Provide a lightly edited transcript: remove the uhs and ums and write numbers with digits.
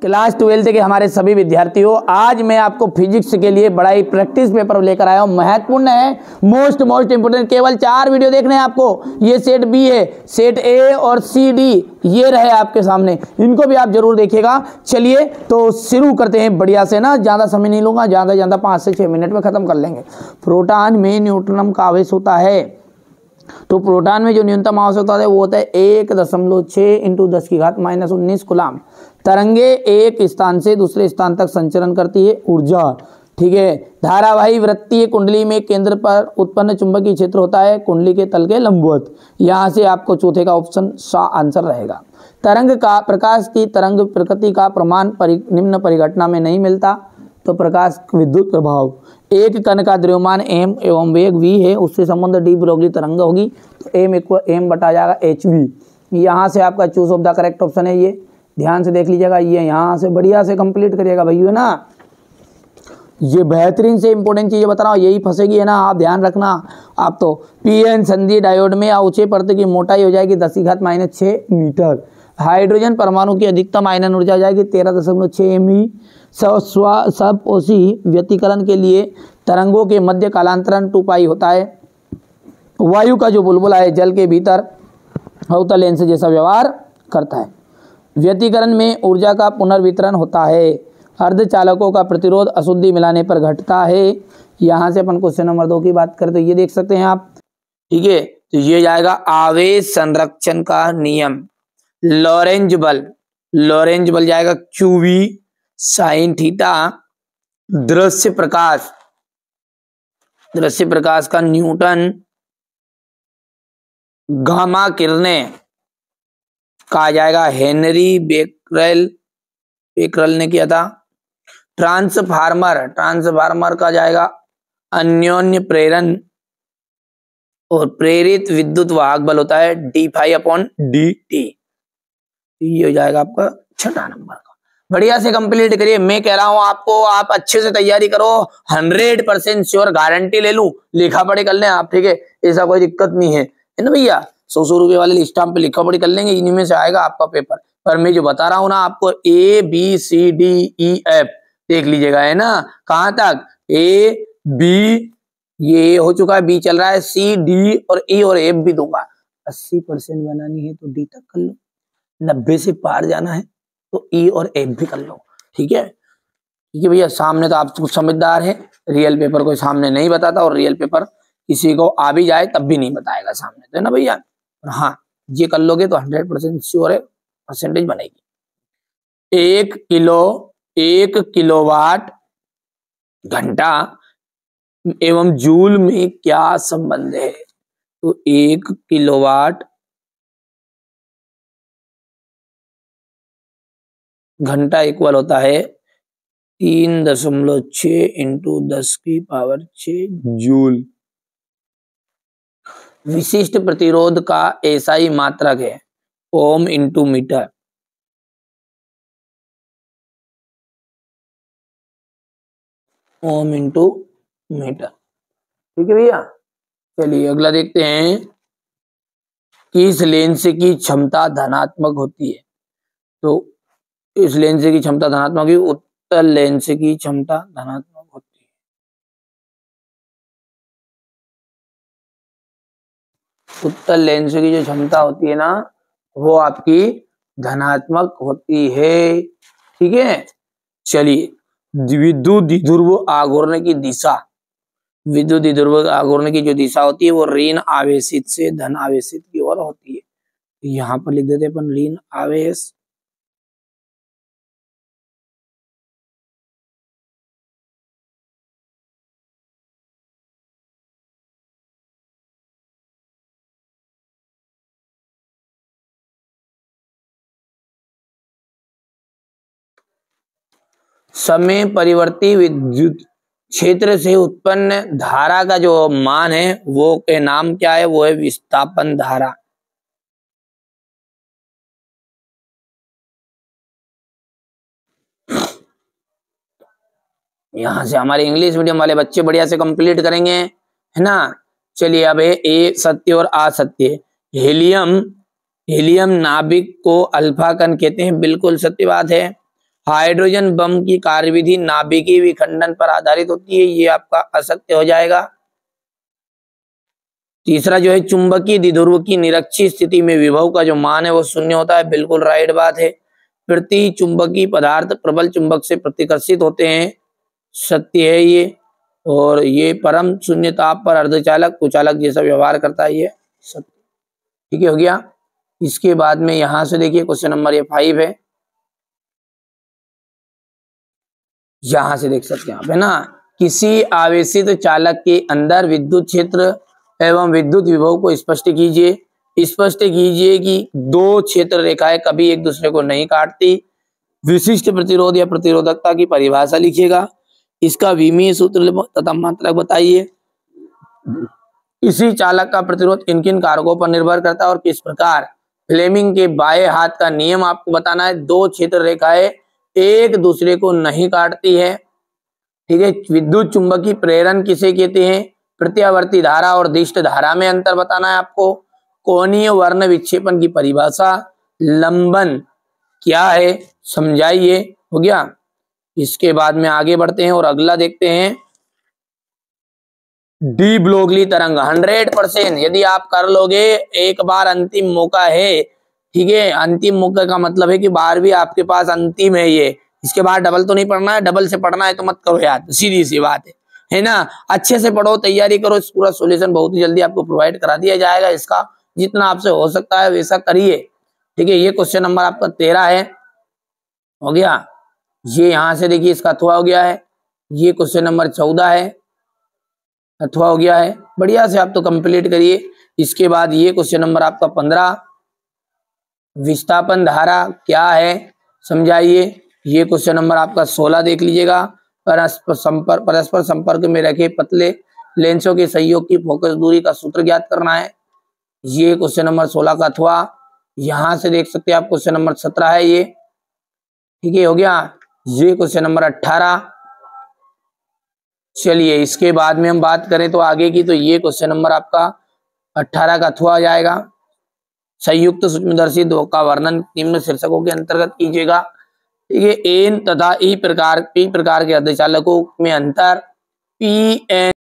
Class 12th के हमारे सभी विद्यार्थियों, आज मैं आपको फिजिक्स के लिए बड़ा ही प्रैक्टिस पेपर लेकर आया हूं। महत्वपूर्ण है, मोस्ट इंपोर्टेंट। केवल 4 वीडियो देखने हैं आपको। ये सेट बी है, सेट ए और सी डी ये रहे आपके सामने, इनको भी आप जरूर देखिएगा। चलिए तो शुरू करते हैं बढ़िया से ना, ज़्यादा समय नहीं लूँगा, ज़्यादा 5 से 6 मिनट में ख़त्म कर लेंगे। प्रोटॉन में न्यूट्रॉन का आवेश होता है, तो प्रोटॉन में जो न्यूनतम आवेश होता है वो होता है 1.6 × 10⁻⁻19 कूलम। तरंगे एक स्थान से दूसरे स्थान तक संचरण करती है, ऊर्जा। ठीक है। धारावाही वृत्तीय कुंडली में केंद्र पर उत्पन्न चुंबकीय क्षेत्र होता है कुंडली के तल के लंबवत। यहाँ से आपको चौथे का ऑप्शन आंसर रहेगा। तरंग का प्रकाश की तरंग प्रकृति का प्रमाण निम्न परिघटना में नहीं मिलता, तो प्रकाश विद्युत प्रभाव। एक कण का द्रव्यमान m एवं वेग v है, उससे संबंध डी ब्रोगली तरंग होगी, तो m बटा जाएगा hv। यहाँ से आपका choose of the correct option है, ये ध्यान से देख लीजिएगा। ये यहाँ से बढ़िया से कंप्लीट करिएगा भैया ना, ये बेहतरीन से इंपॉर्टेंट चीजें बता रहा हूँ, यही फंसेगी है ना, आप ध्यान रखना। आप तो पीएन संधि डायोड में ऊंचे परत की मोटाई हो जाएगी 10⁻⁻6 मीटर। हाइड्रोजन परमाणु की अधिकतम आयनन ऊर्जा हो जाएगी 13.6 MeV। सपोषी व्यतिकरण के लिए तरंगों के मध्य कालांतरण 2π होता है। वायु का जो बुलबुला है जल के भीतर अवतल लेंस जैसा व्यवहार करता है। व्यतिकरण में ऊर्जा का पुनर्वितरण होता है। अर्धचालकों का प्रतिरोध अशुद्धि मिलाने पर घटता है। यहाँ से अपन क्वेश्चन नंबर 2 की बात करें तो ये देख सकते हैं आप। ठीक है, तो ये जाएगा आवेश संरक्षण का नियम। लॉरेंज बल जाएगा QV sin थीटा। दृश्य प्रकाश का न्यूटन। गामा किरणें कहा जाएगा हेनरी बेकरल ने किया था। ट्रांसफार्मर का जाएगा अन्योन्य प्रेरण, और प्रेरित विद्युत वाहक बल होता है d∅/dt। ये हो जाएगा आपका 6 नंबर का। बढ़िया से कंप्लीट करिए। मैं कह रहा हूं आपको, आप अच्छे से तैयारी करो, 100% श्योर गारंटी ले लूं, लिखा पढ़ी कर लें आप। ठीक है, ऐसा कोई दिक्कत नहीं है ना भैया। 100 रुपए वाले स्टाम्प पे लिखा पढ़ी कर लेंगे, इन्हीं में से आएगा आपका पेपर। पर मैं जो बता रहा हूं ना आपको, ABCDEF देख लीजिएगा, है ना। कहां तक? A B ये हो चुका है, B चल रहा है, C D और E और F भी दूंगा। 80% बनानी है तो D तक कर लो, 90 से पार जाना है तो E और F भी कर लो। ठीक है भैया। सामने तो आप कुछ समझदार है, रियल पेपर कोई सामने नहीं बताता, और रियल पेपर किसी को आ भी जाए तब भी नहीं बताएगा सामने, तो है ना भैया। हाँ, ये कर लोगे तो 100% श्योर है, परसेंटेज बनेगी। 1 किलोवाट घंटा एवं जूल में क्या संबंध है? तो 1 किलोवाट घंटा इक्वल होता है 3.6 × 10⁻6 जूल। विशिष्ट प्रतिरोध का एसआई मात्रक है ओम × मीटर। ओम × मीटर। ठीक है भैया। चलिए अगला देखते हैं। किस लेंस की क्षमता धनात्मक होती है? तो इस लेंस की क्षमता धनात्मक है, उत्तल लेंस की क्षमता धनात्मक होती है। उत्तल लेंस की जो क्षमता होती है ना, वो आपकी धनात्मक होती है। ठीक है। चलिए, विद्युत द्विध्रुव आघूर्ण की दिशा, विद्युत द्विध्रुव आघूर्ण की जो दिशा होती है वो ऋण आवेशित से धन आवेशित की ओर होती है। यहाँ पर लिख देते हैं अपन ऋण आवेश। समय परिवर्ती विद्युत क्षेत्र से उत्पन्न धारा का जो मान है वो के नाम क्या है? वो है विस्थापन धारा। यहां से हमारे इंग्लिश मीडियम वाले बच्चे बढ़िया से कंप्लीट करेंगे, है ना। चलिए अब है ए सत्य और असत्य। हीलियम नाभिक को अल्फा कण कहते हैं, बिल्कुल सत्य बात है। हाइड्रोजन बम की कार्यविधि नाभिकीय विखंडन पर आधारित होती है, ये आपका असत्य हो जाएगा। तीसरा जो है चुंबकीय द्विध्रुव की निरक्षीय स्थिति में विभव का जो मान है वो शून्य होता है, बिल्कुल राइट बात है। प्रति चुंबकीय पदार्थ प्रबल चुंबक से प्रतिकर्षित होते हैं, सत्य है ये। और ये परम शून्य ताप पर अर्धचालक कुचालक जैसा व्यवहार करता है, ये सत्य। ठीक है, हो गया। इसके बाद में यहां से देखिए क्वेश्चन नंबर ये 5 है, यहां से देख सकते हैं आप, है ना। किसी आवेशित चालक के अंदर विद्युत क्षेत्र एवं विद्युत विभव को स्पष्ट कीजिए। स्पष्ट कीजिए कि दो क्षेत्र रेखाएं कभी एक दूसरे को नहीं काटती। विशिष्ट प्रतिरोध या प्रतिरोधकता की परिभाषा लिखिएगा। इसका विमीय सूत्र तथा मात्रक बताइए। इसी चालक का प्रतिरोध किन किन कारकों पर निर्भर करता है और किस प्रकार। फ्लेमिंग के बाएं हाथ का नियम आपको बताना है। दो क्षेत्र रेखाएं एक दूसरे को नहीं काटती है। ठीक है। विद्युत चुंबकीय प्रेरण किसे कहते हैं। प्रत्यावर्ती धारा और दिष्ट धारा में अंतर बताना है आपको। कोणीय वर्ण विक्षेपण की परिभाषा। लंबन क्या है समझाइए। हो गया। इसके बाद में आगे बढ़ते हैं और अगला देखते हैं। डी ब्रोगली तरंग 100% यदि आप कर लोगे, एक बार अंतिम मौका है। ठीक है, अंतिम मौका का मतलब है कि बार भी आपके पास अंतिम है ये। इसके बाद डबल तो नहीं पढ़ना है, डबल से पढ़ना है तो मत करो यार, सीधी सी बात है ना। अच्छे से पढ़ो, तैयारी करो, इस पूरा सॉल्यूशन बहुत ही जल्दी आपको प्रोवाइड करा दिया जाएगा। इसका जितना आपसे हो सकता है वैसा करिए। ठीक है, ये क्वेश्चन नंबर आपका 13 है। हो गया। ये यहां से देखिए इसका अथवा हो गया है। ये क्वेश्चन नंबर 14 है, अथवा हो गया है। बढ़िया से आप तो कंप्लीट करिए। इसके बाद ये क्वेश्चन नंबर आपका 15, विस्थापन धारा क्या है समझाइए। ये क्वेश्चन नंबर आपका 16 देख लीजिएगा। परस्पर संपर्क में रखे पतले लेंसों के सहयोग की फोकस दूरी का सूत्र ज्ञात करना है। ये क्वेश्चन नंबर 16 का अथवा। यहां से देख सकते हैं आप क्वेश्चन नंबर 17 है ये। ठीक है, हो गया। ये क्वेश्चन नंबर 18। चलिए इसके बाद में हम बात करें तो आगे की, तो ये क्वेश्चन नंबर आपका 18 का अथवा आ जाएगा। संयुक्त सूक्ष्मदर्शी दो का वर्णन निम्न शीर्षकों के अंतर्गत कीजिएगा। ठीक है, एन तथा ई प्रकार के अर्धचालकों में अंतर। P N